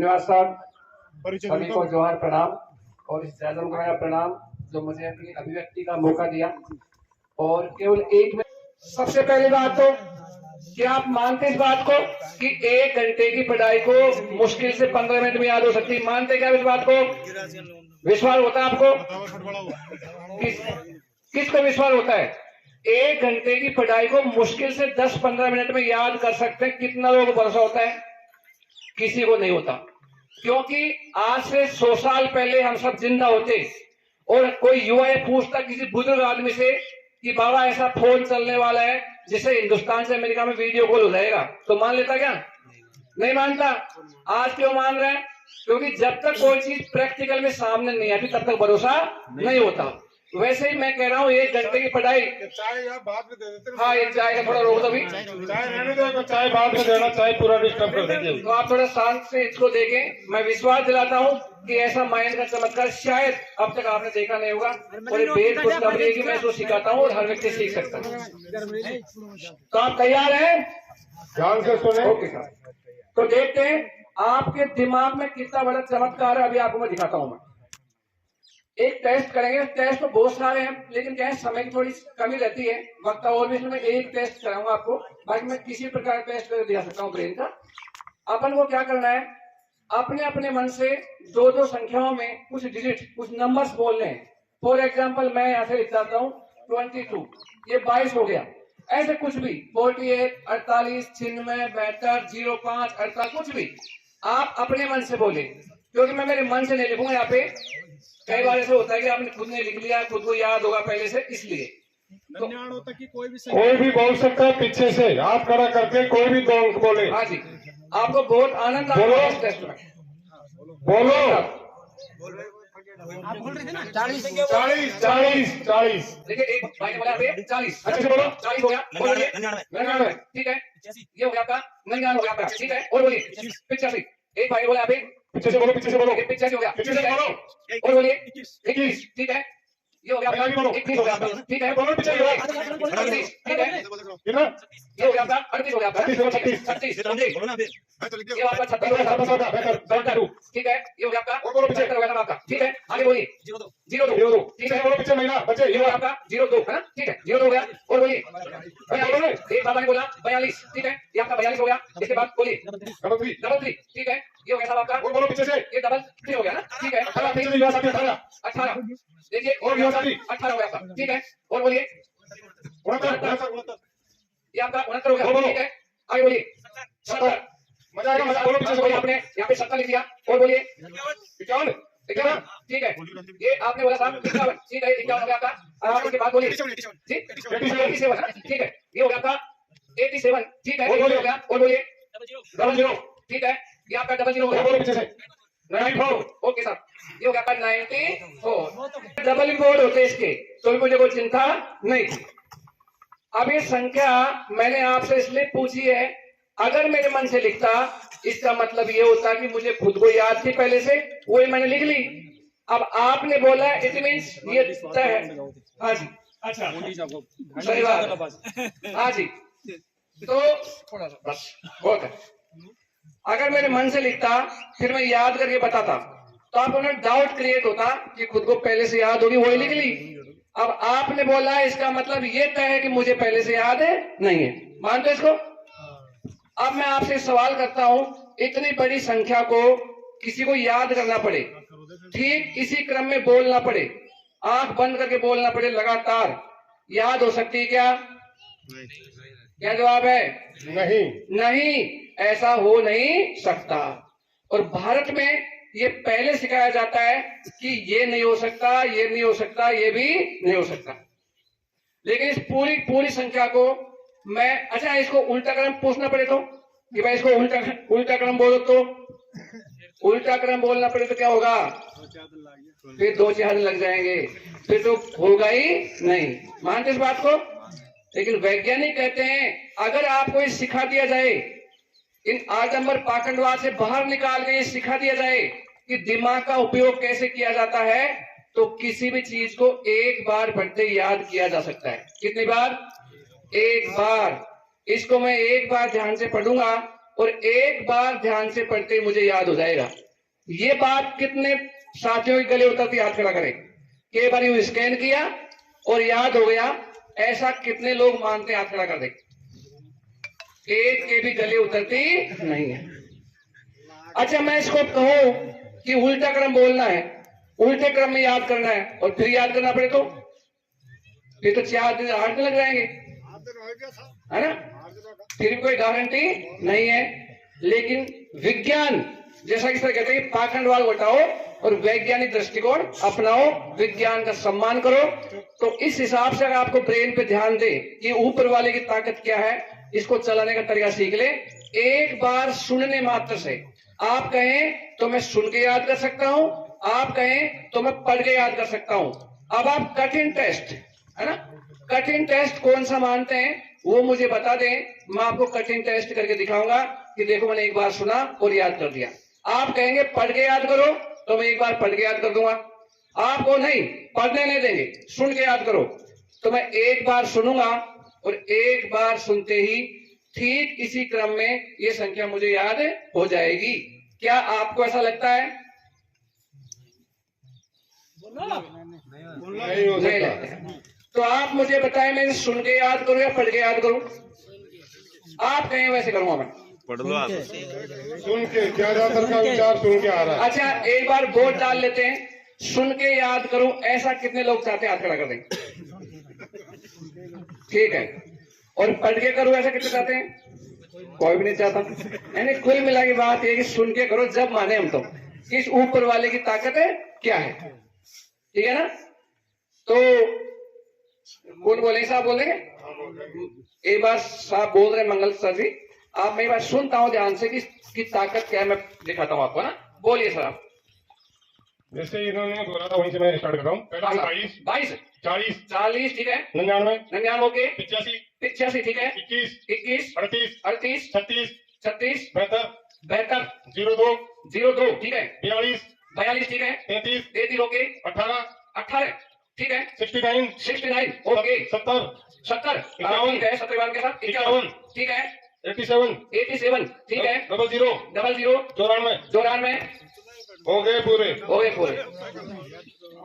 धन्यवाद साहब, सभी को जोहार प्रणाम और इस आजम को मेरा प्रणाम जो मुझे अपनी अभिव्यक्ति का मौका दिया। और केवल एक में सबसे पहली बात तो क्या आप मानते इस बात को कि 1 घंटे की पढ़ाई को मुश्किल से 15 मिनट में याद हो सकती है? मानते क्या इस बात को? विश्वास होता है आपको? किसको विश्वास होता है? 1 घंटे की पढ़ाई को मुश्किल से 10-15 मिनट में याद कर सकते हैं? कितना लोगों को भरोसा होता है? किसी को नहीं होता, क्योंकि आज से 100 साल पहले हम सब जिंदा होते और कोई युवा ये पूछता किसी बुजुर्ग आदमी से कि बाबा ऐसा फोन चलने वाला है जिससे हिंदुस्तान से अमेरिका में वीडियो कॉल हो जाएगा, तो मान लेता क्या? नहीं मानता। आज क्यों मान रहे हैं? क्योंकि जब तक कोई चीज प्रैक्टिकल में सामने नहीं आती तब तक भरोसा नहीं होता। वैसे ही मैं कह रहा हूँ 1 घंटे की पढ़ाई। चाय आप बाद में दे देते। हाँ, ये चाय का थोड़ा रोक दो भी। चाय रहने दो तो चाय बाद में देना, चाय पूरा डिस्टर्ब कर देंगे। तो आप थोड़ा शांत से इसको देखें। मैं विश्वास दिलाता हूँ कि ऐसा माइंड का चमत्कार शायद अब तक आपने देखा नहीं होगा और ये बेहद खुशखबरी है कि मैं इसको सिखाता हूँ और हर व्यक्ति सीख सकता है। तो आप तैयार हैं? ध्यान से सुने। ओके सर, तो देखते हैं आपके दिमाग में कितना बड़ा चमत्कार है। अभी आपको मैं दिखाता हूँ। मैं एक टेस्ट करेंगे। टेस्ट तो बहुत सारे हैं लेकिन क्या है, समय की थोड़ी कमी रहती है, वक्त और भी इसमें एक टेस्ट कराऊंगा आपको। बाकी मैं किसी प्रकार का टेस्ट दिखा सकता हूँ ब्रेन का। अपन को क्या करना है, अपने अपने मन से 2-2 संख्याओं में कुछ डिजिट, कुछ नंबर्स बोलने हैं। फॉर एग्जाम्पल मैं यहाँ से लिख जाता हूँ 22, ये 22 हो गया। ऐसे कुछ भी 48, 48, 96, 72, 05, 48, कुछ भी आप अपने मन से बोले, क्योंकि मैं मेरे मन से नहीं लिखूंगा यहाँ पे। कई बार ऐसा होता है कि आपने खुद ने लिख लिया, खुद को याद होगा पहले से, इसलिए तो होता कि कोई भी बोल सकता है पीछे से, हाथ खड़ा करके कोई भी बोले। हाँ जी, आपको बहुत आनंद आएगा इस टेस्ट में। बोलो। आप बोल रहे थे ना 40 देखिए एक भाई ने बोला 40। अच्छे से बोलो। 40 हो गया। और बोलिए 99। ठीक है, ये हो गया आपका 99 हो गया आपका। ठीक है, और बोलिए 85। एक भाई ने बोला पीछे से बोलो, पीछे से बोलो। 85 हो गया। पीछे से बोलो। और बोलिए 21। ठीक है, ये हो गया आपका 21 हो गया आपका। ठीक है, बोलो पीछे से। 38। ठीक है, कितना? ये हो गया आपका 38 हो गया आपका। 36 ये आपका 36 हो गया। ठीक है, ये हो गया आपका 75 हो गया आपका। ठीक है, आगे बोलिए 02। ठीक है, बोलो पीछे महिला बच्चे। ये हो गया आपका 02 है ना। ठीक है, 02 हो गया। और बोलिए 42। एक बाबा ने बोला 42। ठीक है, ये आपका 42 हो गया। इसके बाद बोलिए डबल थ्री। ठीक है, ये हो गया साहब आपका। और बोलो पीछे से। ये डबल 3 हो गया ना। ठीक है, 18। देखिए 18 हो गया आपका। ठीक है, और बोलिए 69। ये आपका 69 हो गया। ठीक है, आगे बोलिए 70। मजा आएगा, मजा। बोलो पीछे से। बोलिए आपने यहाँ पे 70 लिख दिया। और बोलिए 51। 51। ठीक है, ये आपने बोला साहब 51। ठीक है, 51 हो गया आपका। और आप उसके बाद बोलिए 87। ठीक है, ये हो गया आपका 87। ठीक है, ये हो गया। और बोलिए 00। ठीक है, ये आपका 00 हो गया। बोलो पीछे से। 94। ओके साहब, ये हो गया आपका 94। डबल बोर्ड होते इसके, तो मुझे कोई चिंता नहीं थी। अब ये संख्या मैंने आपसे इसलिए पूछी है, अगर मेरे मन से लिखता इसका मतलब ये होता कि मुझे खुद को याद थी पहले से, वही मैंने लिख ली। अब आपने बोला इट मीन्स ये तय है। हाँ जी, अच्छा सही बात। हाँ जी, तो बस बहुत है। अगर मेरे मन से लिखता फिर मैं याद करके बताता तो आप उन्हें डाउट क्रिएट होता कि खुद को पहले से याद होगी, वही लिख ली। अब आपने बोला इसका मतलब ये तय है कि मुझे पहले से याद है नहीं है। मानते इसको? अब मैं आपसे सवाल करता हूं, इतनी बड़ी संख्या को किसी को याद करना पड़े, ठीक इसी क्रम में बोलना पड़े, आंख बंद करके बोलना पड़े लगातार, याद हो सकती है क्या? क्या जवाब है? नहीं, ऐसा हो नहीं सकता। और भारत में ये पहले सिखाया जाता है कि ये नहीं हो सकता, ये नहीं हो सकता, ये भी नहीं हो सकता। लेकिन इस पूरी संख्या को मैं, अच्छा इसको उल्टा क्रम पूछना पड़े तो कि भाई इसको उल्टा क्रम बोलो, तो उल्टा क्रम बोलना पड़े तो क्या होगा? फिर 2-4 दिन लग जाएंगे, फिर तो होगा ही नहीं। मानते इस बात को? लेकिन वैज्ञानिक कहते हैं अगर आपको ये सिखा दिया जाए, इन आडंबर पाखंडवाद से बाहर निकाल के ये सिखा दिया जाए कि दिमाग का उपयोग कैसे किया जाता है, तो किसी भी चीज को एक बार पढ़ते याद किया जा सकता है। कितनी बार? एक बार। इसको मैं एक बार ध्यान से पढ़ूंगा और एक बार ध्यान से पढ़ते ही मुझे याद हो जाएगा। ये बात कितने साथियों के गले उतरती, हाथ खड़ा करें। कई बार यूं स्कैन किया और याद हो गया, ऐसा कितने लोग मानते, हाथ खड़ा कर दे। एक के भी गले उतरती नहीं है। अच्छा, मैं इसको कहूं कि उल्टा क्रम बोलना है, उल्टे क्रम में याद करना है और फिर याद करना पड़े तो फिर तो 4 दिन 8 दिन लग जाएंगे, है ना? फिर भी कोई गारंटी नहीं है। लेकिन विज्ञान, जैसा कि सर कहते हैं, पाखंडवाद हटाओ और वैज्ञानिक दृष्टिकोण अपनाओ, विज्ञान का सम्मान करो। तो इस हिसाब से अगर आपको ब्रेन पे ध्यान दे कि ऊपर वाले की ताकत क्या है, इसको चलाने का तरीका सीख ले। एक बार सुनने मात्र से, आप कहें तो मैं सुन के याद कर सकता हूं, आप कहें तो मैं पढ़ के याद कर सकता हूं। अब आप कठिन टेस्ट, है ना, कठिन टेस्ट कौन सा मानते हैं वो मुझे बता दें, मैं आपको कठिन टेस्ट करके दिखाऊंगा कि देखो मैंने एक बार सुना और याद कर दिया। आप कहेंगे पढ़ के याद करो तो मैं एक बार पढ़ के याद कर दूंगा। आपको नहीं पढ़ने नहीं देंगे, सुन के याद करो तो मैं एक बार सुनूंगा और एक बार सुनते ही ठीक इसी क्रम में ये संख्या मुझे याद हो जाएगी। क्या आपको ऐसा लगता है? नहीं हो नहीं लगता है। तो आप मुझे बताएं, मैं सुन के याद करूं या पढ़ के याद करूं? आप कहें वैसे करूंगा मैं। पढ़ लो आप। सुन के, ज्यादातर का विचार सुन के आ रहा है। अच्छा, एक बार वोट डाल लेते हैं, सुन के याद करूं, ऐसा कितने लोग चाहते हैं? हाथ खड़ा कर दें। ठीक है। और पढ़ के करूं, ऐसा कितने चाहते हैं? कोई भी नहीं चाहता। यानी कुल मिला के बात ये कि सुन के करो, जब माने हम तो इस ऊपर वाले की ताकत है क्या है। ठीक है ना? तो कौन बोले? साहब बोल देंगे? एक बार साहब बोल रहे मंगल सर जी, आप मैं बार सुनता हूं ध्यान से कि ताकत क्या है, मैं दिखाता हूं आपको ना। बोलिए सर आप। जैसे इन्होंने बोला था वहीं से मैं स्टार्ट कर रहा हूँ। पहला 22, 22, 40, 40, ठीक है। 99, 99, ओके। 85, 85, ठीक है। 21, 21, 38, 38, 36, 36, 72, 72, 02, 02, ठीक है। 42, 42, ठीक है। 33, 33, ओके। 18, 18, ठीक है। 69, 69, ओके। 70, 70, 51, ठीक है। 71 के साथ 51, ठीक है। 87, 87, ठीक है। 00, 00, 94 94, हो गए पूरे। हो गए पूरे।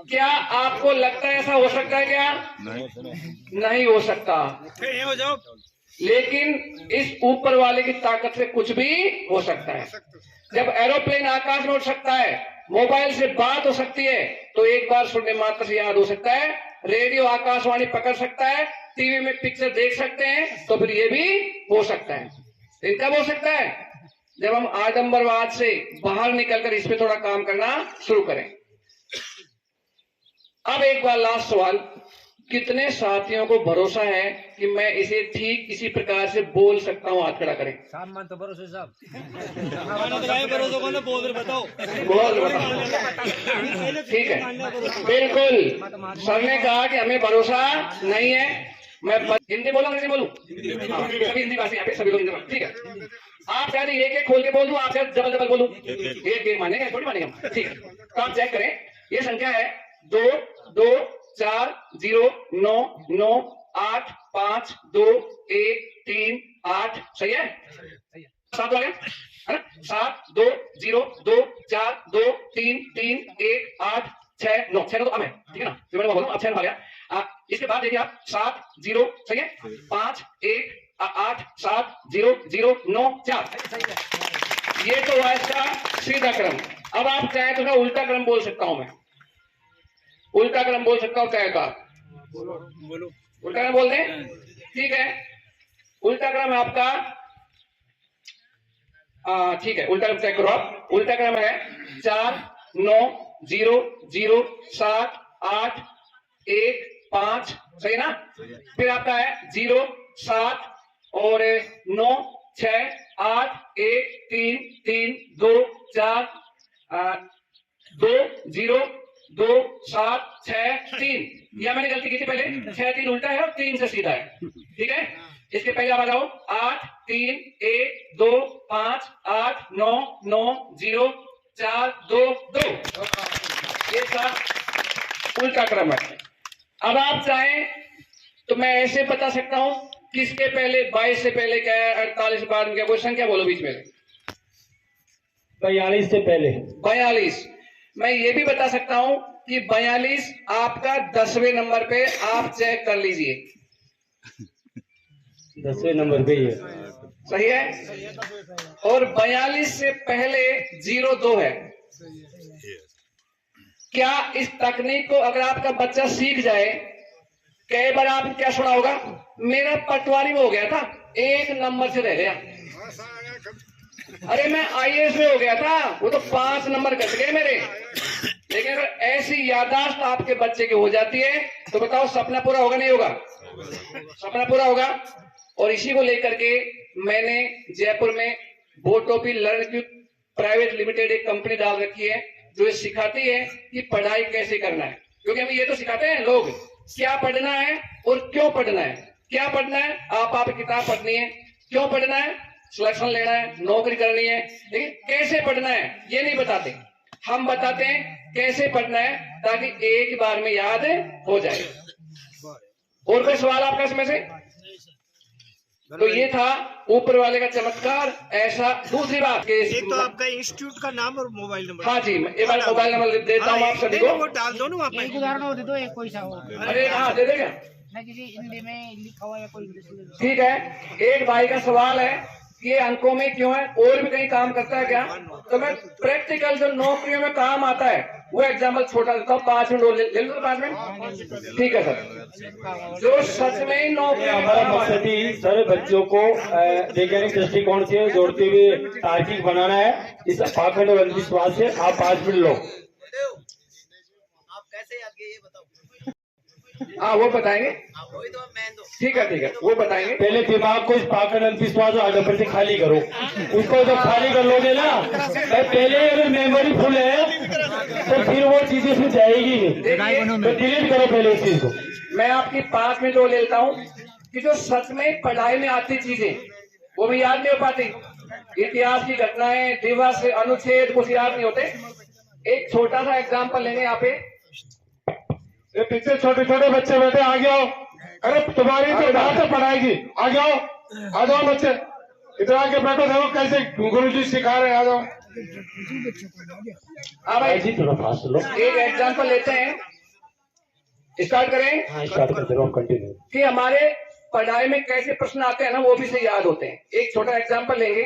क्या आपको लगता है ऐसा हो सकता है क्या? नहीं हो सकता। हो जाओ। लेकिन इस ऊपर वाले की ताकत से कुछ भी हो सकता है। जब एरोप्लेन आकाश में उड़ सकता है, मोबाइल से बात हो सकती है, तो एक बार सुनने मात्र से याद हो सकता है। रेडियो आकाशवाणी पकड़ सकता है, टीवी में पिक्चर देख सकते हैं, तो फिर ये भी हो सकता है। फिर कब हो सकता है? जब हम आडंबरवाद से बाहर निकलकर इस पे थोड़ा काम करना शुरू करें। अब एक बार लास्ट सवाल, कितने साथियों को भरोसा है कि मैं इसे ठीक इसी प्रकार से बोल सकता हूं? हाथ खड़ा करें। साहब मान तो भरोसे साहब भरोसा कौन है? बोल बताओ। ठीक है, बिल्कुल। सर ने कहा कि हमें भरोसा नहीं है। मैं हिंदी बोलूं अंग्रेजी बोलूं? सभी हिंदी भाषी यहाँ पे, सभी लोग हिंदी भाषी, ठीक है। आप चाहे एक एक खोल के बोल दूं, आप चाहे डबल डबल बोलूं, एक एक मानेंगे, थोड़ी मानेंगे हम, ठीक है। तो आप चेक करें, ये संख्या है 2 2 4 0 9 9 8 5 2 1 3 8, सही है? 7 आ गया, है ना? 7 2 0 2 4 2 3 3 1 8 6 9, 6 9 तो अब है, ठीक है ना? फिर मैंने बोलूं अब 6 आ गया। इसके बाद देखिए आप 7 0, सही है? 5 1 8 7 0 0 9 4, ये तो हुआ इसका सीधा क्रम। अब आप चाहे तो मैं उल्टा क्रम बोल सकता हूं, मैं उल्टा क्रम बोल सकता हूं, चाहे तो आप बोलो। उल्टा क्रम बोल दें, ठीक है। उल्टा क्रम है आपका, ठीक है, उल्टा क्रम चेक करो आप। उल्टा क्रम है 4 9 0 0 7 8 1 5, सही ना? फिर आपका है 0 7 और 9 6 8 1 3 3 2 4 2 0 2 7 6 3। यह मैंने गलती की थी पहले, 6 3 उल्टा है और 3 से सीधा है, ठीक है। इसके पहले आप आ जाओ 8 3 1 2 5 8 9 9 0 4 2 2, ये सब उल्टा क्रम है। अब आप चाहें तो मैं ऐसे बता सकता हूं किसके पहले 22 से पहले क्या है, 48 के बाद में क्या, कोई संख्या बोलो बीच में। 42 से पहले 42। मैं ये भी बता सकता हूं कि 42 आपका 10वें नंबर पे, आप चेक कर लीजिए। 10वें नंबर पे ही है। सही है। और 42 से पहले 02 है। क्या इस तकनीक को अगर आपका बच्चा सीख जाए, कई बार आपने क्या सुना होगा, मेरा पटवारी में हो गया था, 1 नंबर से रह गया। अरे मैं IAS में हो गया था, वो तो 5 नंबर कट गए मेरे। लेकिन अगर ऐसी याददाश्त आपके बच्चे की हो जाती है तो बताओ सपना पूरा होगा नहीं होगा? सपना पूरा होगा। और इसी को लेकर के मैंने जयपुर में बोटोपी लर्न प्राइवेट लिमिटेड एक कंपनी डाल रखी है जो ये सिखाती है कि पढ़ाई कैसे करना है। क्योंकि हमें ये तो सिखाते हैं लोग क्या पढ़ना है और क्यों पढ़ना है। क्या पढ़ना है, आप किताब पढ़नी है, क्यों पढ़ना है, सिलेक्शन लेना है, नौकरी करनी है, लेकिन कैसे पढ़ना है ये नहीं बताते। हम बताते हैं कैसे पढ़ना है ताकि एक बार में याद हो जाए। और कोई सवाल आपका इसमें से? तो ये था ऊपर वाले का चमत्कार। ऐसा दूसरी बात के एक तो आपका इंस्टीट्यूट का नाम और मोबाइल नंबर। हाँ जी, एक बार मोबाइल नंबर देता हूँ आप सभी को। वो डाल दो ना वहाँ एक पे। उदाहरण दे दो, एक कोई सा हो अरे हाँ दे देगा, ना, किसी हिंदी में लिखा हुआ या कोई इंग्लिश में। ठीक है। एक भाई का सवाल है कि ये अंकों में क्यों है, और भी कहीं काम करता है क्या? तो मैं प्रैक्टिकल जो नौकरियों में काम आता है वो एग्जाम्पल छोटा देता हूँ, 5 मिनट ले लो 5 मिनट। ठीक है सर। जो सच में ही नौकरी हमारा मकसद ही सर बच्चों को वैज्ञानिक दृष्टिकोण से जोड़ते हुए तार्किक बनाना है। इस पाखंड और अंधविश्वास से आप 5 मिनट लो। आप कैसे याद किए ये बताओ। हाँ वो बताएंगे। आप वही तो मैं दो। ठीक है वो बताएंगे। पहले दिमाग को इस पाखंड अंधविश्वास और आडंबर से खाली करो। उसको जब खाली कर लोगे ना, पहले अगर मेमोरी फुल है तो फिर वो चीजें इसमें जाएगी नहीं। तो डिलीट करो पहले इस चीज को। मैं आपकी 5 मिनट वो लेता हूँ कि जो सच में पढ़ाई में आती चीजें वो भी याद नहीं हो पाती। इतिहास की घटनाएं, दिवस, अनुच्छेद कुछ याद नहीं होते। एक छोटा सा एग्जाम्पल लेंगे यहाँ पे। ये पीछे छोटे छोटे बच्चे बैठे, आ जाओ। अरे तुम्हारी तो बात है पढ़ाई की, आ जाओ आ जाओ बच्चे, इधर आके बैठो, देखो कैसे गुरु जी सिखा रहे हैं, आ जाओ। हाँ भाई जी थोड़ा फास्ट लो। एक एग्जाम्पल लेते हैं, स्टार्ट करें हाँ स्टार्ट कर दो, कंटिन्यू। कि हमारे पढ़ाई में कैसे प्रश्न आते हैं ना वो भी से याद होते हैं। एक छोटा एग्जाम्पल लेंगे।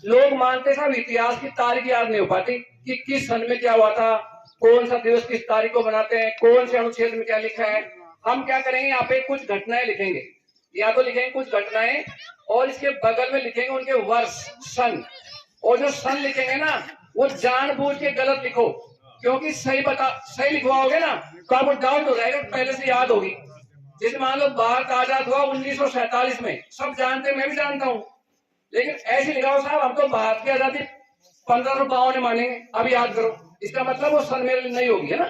लोग मानते साहब इतिहास की तारीख याद नहीं हो पाती कि किस सन में क्या हुआ था, कौन सा दिवस किस तारीख को मनाते हैं, कौन से अनुच्छेद में क्या लिखा है। हम क्या करेंगे, यहाँ पे कुछ घटनाएं लिखेंगे, या तो लिखेंगे कुछ घटनाएं और इसके बगल में लिखेंगे उनके वर्ष, सन। और जो सन लिखेंगे ना वो जानबूझ के गलत लिखो, क्योंकि सही लिखवाओगे ना तो आपको डाउट हो जाएगा, पहले से याद होगी। जैसे मान लो भारत आजाद हुआ 1947 में, सब जानते हैं, मैं भी जानता हूँ, लेकिन ऐसे लिखाओ साहब हम तो भारत की आजादी 1552 ने मानेंगे, अब याद करो, इसका मतलब वो सन मेरे लिए नहीं होगी, है ना।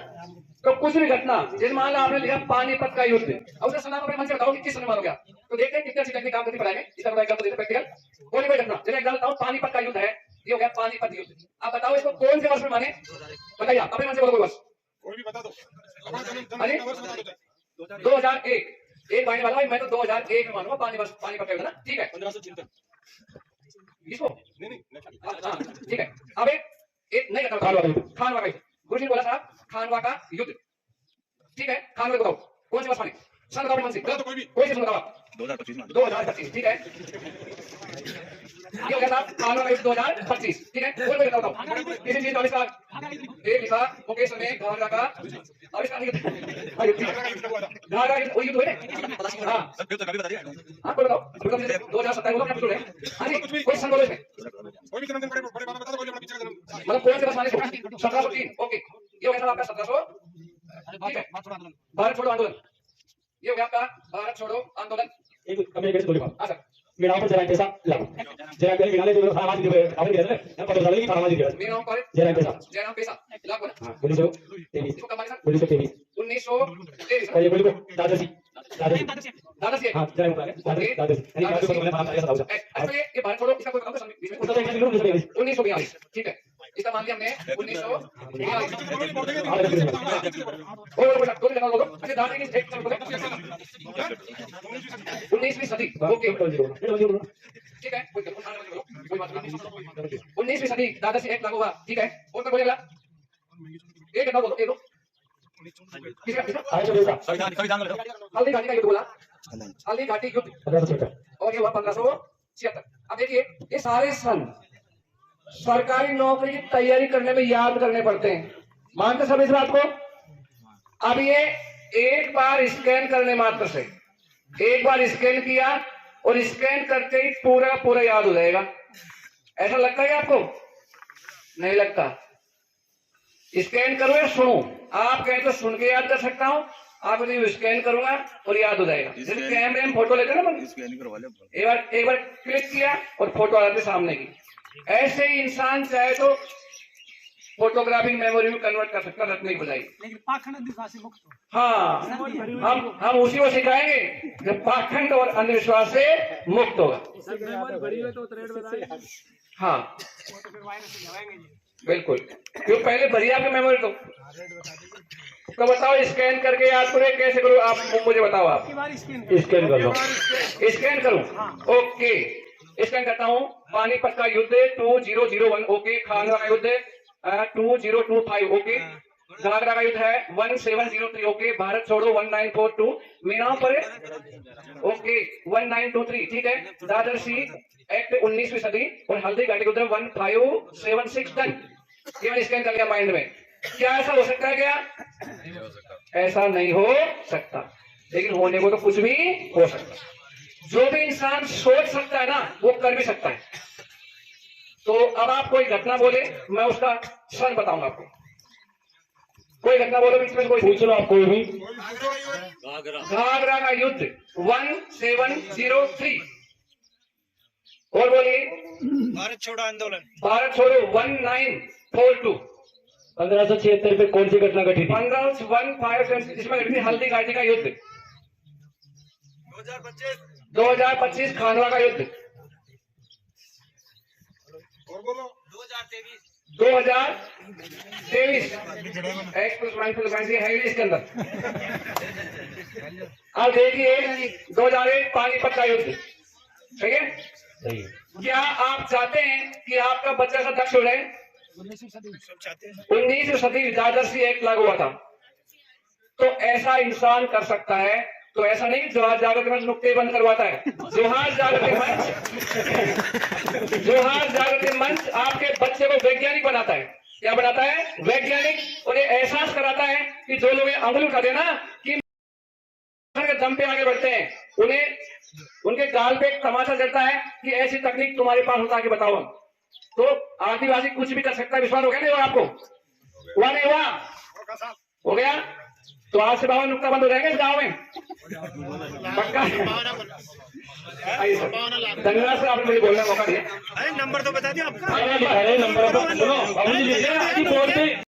तो कुछ भी घटना, जैसे मान लो आपने लिखा पानीपत का युद्ध, अब उसे सन अपने मन से बताओ कि किस सन में मानोगे आप, तो देखते हैं कितने अच्छी टेक्निक काम करती पढ़ाई में। इसका एग्जाम्पल देते प्रैक्टिकल। कोई भी घटना, जैसे एग्जाम्पल बताओ पानीपत का युद्ध है, ये हो गया पानीपत युद्ध। आप बताओ इसको कौन से वर्ष में माने, बताइए आप अपने मन से बोलो कोई वर्ष। कोई भी बता दो। अरे 2001। एक भाई ने बोला मैं तो 2001 में मानूंगा पानीपत का युद्ध ना, ठीक है। 1576। इसको नहीं हाँ ठीक है। अब एक नहीं बताओ खानवा का युद्ध। गुरु जी ने बोला साहब खानवा का युद्ध, ठीक है। खानवा बताओ कौन से वर्ष माने, सन बताओ मन से, कोई से बताओ आप। 2025, ठीक है। ये हो गया साहब खानवा का युद्ध 2025, ठीक है। कोई बताओ किसी चीज का आविष्कार, एक लिखा मुकेश ने घाघरा का आविष्कार नहीं किया। घाघरा वही युद्ध हुए ना, हाँ हाँ कोई बताओ 2027 होगा क्या है। हाँ जी कोई सन बोलो इसमें, कोई भी जन्मदिन बड़े बता दो, कोई अपना पीछे का जन्म। मतलब कौन से वर्ष माने 1703, ओके। ये हो गया आपका 1700, ठीक है। भारत छोड़ो आंदोलन, ये हो गया आपका भारत छोड़ो आंदोलन। एक कम्युनिकेशन बोली बात। हाँ सर। मेरा नाम जरा पैसा लागू जरा पहले बिना ले जो सारा माजी दे आपने दिया ना पता चला कि सारा माजी दिया मेरा नाम पर जरा पैसा जयराम पेशा लागू ना। हां 1923 इसको कब माने सर? 1923 1923 और ये बोली को दादाजी दादाजी हां जरा मुका दादाजी यानी बात को बोलने मां आया था एक्चुअली ये भारत छोड़ो इसका कोई काम तो बीच में उसका एक किलो 1922 1942, ठीक है। इसका मान लिया हमने 1900 अच्छा दादी की 19वीं सदी ओके ठीक है कोई बात नहीं 19वीं सदी दादा से एक लागू हुआ ठीक है और क्या बोलेगा एक ना बोलो एक दो किसका हल्दी घाटी का युद्ध बोला हल्दी घाटी युद्ध और ये हुआ 1576 अब देखिए ये सारे सन सरकारी नौकरी की तैयारी करने में याद करने पड़ते हैं मानते सब इस बात को अब ये एक बार स्कैन करने मात्र से एक बार स्कैन किया और स्कैन करते ही पूरा पूरा याद हो जाएगा ऐसा लगता है आपको नहीं लगता स्कैन करो या सुनो आप कहें तो सुन के याद कर सकता हूं आप स्कैन करूंगा और याद हो जाएगा जैसे कैमरे में फोटो लेते हैं ना एक बार क्लिक किया और फोटो आ जाती सामने की ऐसे ही इंसान चाहे तो फोटोग्राफिक मेमोरी में कन्वर्ट कर सकता रखने की बजाय हाँ हम उसी को सिखाएंगे जब पाखंड और अंधविश्वास से मुक्त होगा हाँ बिल्कुल क्यों पहले भरिए आपकी मेमोरी तो बताओ स्कैन करके याद करो कैसे करो आप मुझे बताओ आप स्कैन कर लो स्कैन करूं ओके स्कैन करता हूं पानीपत का युद्ध 2001 ओके खानवा का युद्ध 2025 ओके घाघरा का युद्ध है 1703 ओके भारत छोड़ो 1942 मीनाओं पर ओके 1923 ठीक है दादर सी एक्ट 19वीं सदी और हल्दी घाटी युद्ध 1576 टन ये मैंने स्कैन कर लिया माइंड में क्या ऐसा हो सकता है क्या ऐसा नहीं हो सकता लेकिन होने को तो कुछ भी हो सकता है जो भी इंसान सोच सकता है ना वो कर भी सकता है तो अब आप कोई घटना बोले मैं उसका सन बताऊंगा आपको कोई घटना बोलो बीच में कोई पूछ लो आप कोई भी घाघरा का युद्ध 1703 और बोलिए भारत छोड़ो आंदोलन भारत छोड़ो 1942 1576 पे कौन सी घटना घटी थी 1515 इसमें घटी थी हल्दी घाटी का युद्ध 2025 खानवा का युद्ध 2023 x plus minus plus minus है ही इसके अंदर अब देखिए 2001 पानीपत का युद्ध ठीक है सही है क्या आप चाहते हैं कि आपका बच्चा सा दक्ष हो जाए 19वीं सदी दादर से एक लागू हुआ था तो ऐसा इंसान कर सकता है तो ऐसा नहीं जोहार जागृति मंच नुक्ते बंद करवाता है जोहार जागृति मंच आपके बच्चे को वैज्ञानिक बनाता है क्या बनाता है वैज्ञानिक और ये एहसास कराता है कि जो लोग अंगुली उठाते हैं ना कि के दम पे आगे बढ़ते हैं उन्हें उनके गाल पे एक तमाशा चलता है कि ऐसी तकनीक तुम्हारे पास होता है कि बताओ हम तो आदिवासी कुछ भी कर सकता है विश्वास हो गया नहीं आपको हुआ नहीं हुआ हो गया तो आज से बाबा नुक्ता बंद हो जाएंगे इस गाँव में पक्का आइए सर धन्यवाद सर आपने मुझे बोलने का मौका दिया अरे नंबर तो बता दिया आपका अरे नंबर सुनो